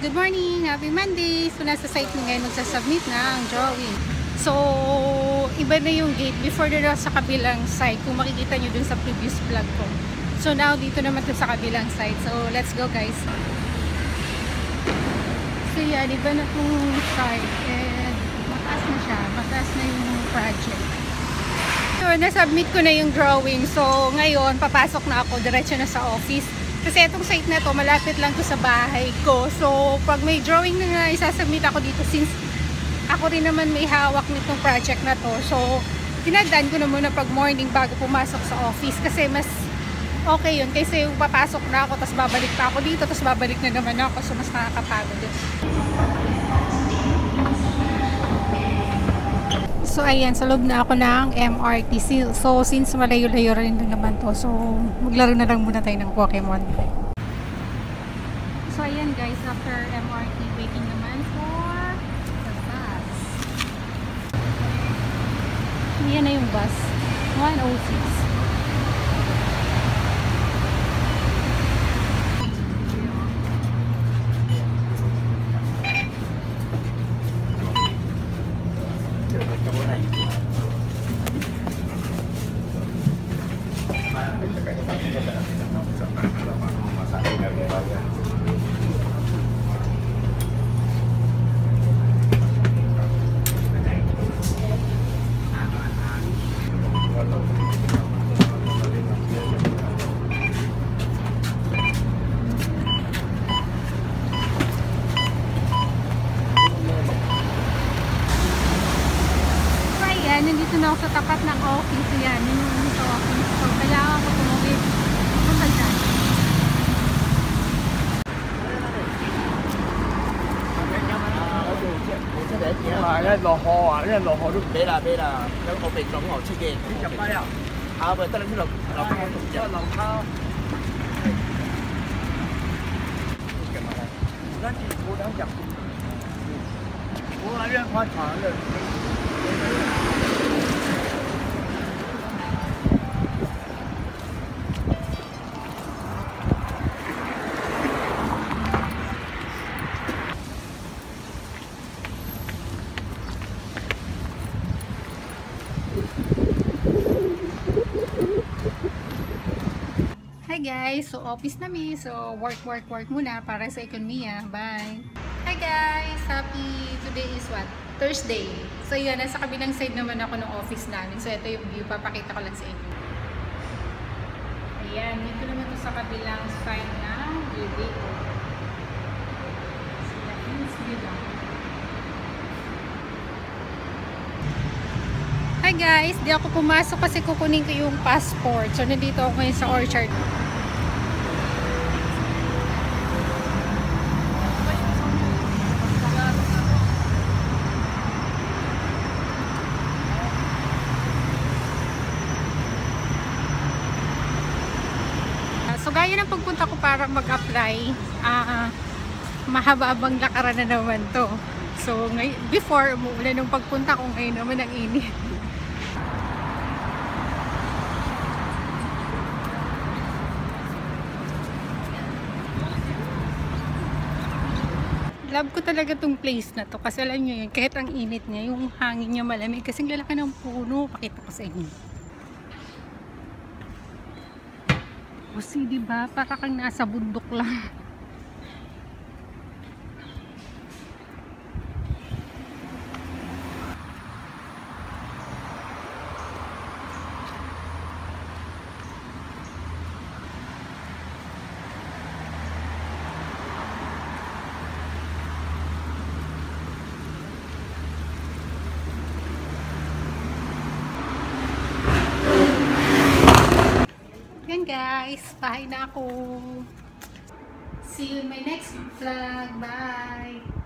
Good morning! Happy Monday! So, nasa site mo ngayon magsasubmit ng drawing. So, iba na yung gate. Before na sa kabilang site, kung makikita nyo dun sa previous vlog ko. So, now, dito naman dun sa kabilang site. So, let's go guys! So, yan. Iba na itong site. And, mataas na siya. Mataas na yung project. So, nasubmit ko na yung drawing. So, ngayon, papasok na ako. Diretso na sa office. Kasi itong site na to, malapit lang to sa bahay ko. So, pag may drawing na isasubmit ako dito, since ako rin naman may hawak nitong project na to. So, tinagdaan ko na muna pag morning bago pumasok sa office. Kasi mas okay yun. Kasi yung papasok na ako, tapos babalik pa ako dito, tapos babalik na naman ako. So, mas nakakapagod yun. So, ayan, sa loob na ako ng MRT. So, since malayo-layo rin naman to, so, maglaro na lang muna tayo ng Pokemon. So, ayan guys, after MRT, waiting naman for the bus. Yan na yung bus. 106. Nandito na ako sa tapat ng office. Yan, yun yung sa office. So, kailangan ko tumawid. Punta dyan.落河啊，因為落河都俾啦，有個被總河出嘅。你入街啊？啊，咪得啦，呢度落翻我度啫。落卡。跟住我等入。我喺呢塊牆咧。Hi guys! So, office na mi. So, work muna para sa ekonomiya. Bye! Hi guys! Happy! Today is what? Thursday. So, yun. Nasa kabilang side naman ako ng office namin. So, ito yung view. Papakita ko lang sa inyo. Ayan. Dito naman ito sa kabilang side ng building. So, that means view lang. Hi guys! Di ako pumasok kasi kukunin ko yung passport. So, nandito ako ngayon sa Orchard. So, gaya ng pagpunta ko para mag-apply, mahaba-abang lakaran na naman to. So, before, umuulan nung pagpunta ko, ngayon naman ang init. Love ko talaga tong place na to. Kasi alam nyo yun, kahit ang init niya, yung hangin niya malamig. Kasing lalaki ng puno, pakita ko sa inyo. Kasi diba, para kang nasa bundok lang. Guys, bahay na ako. See you in my next vlog. Bye!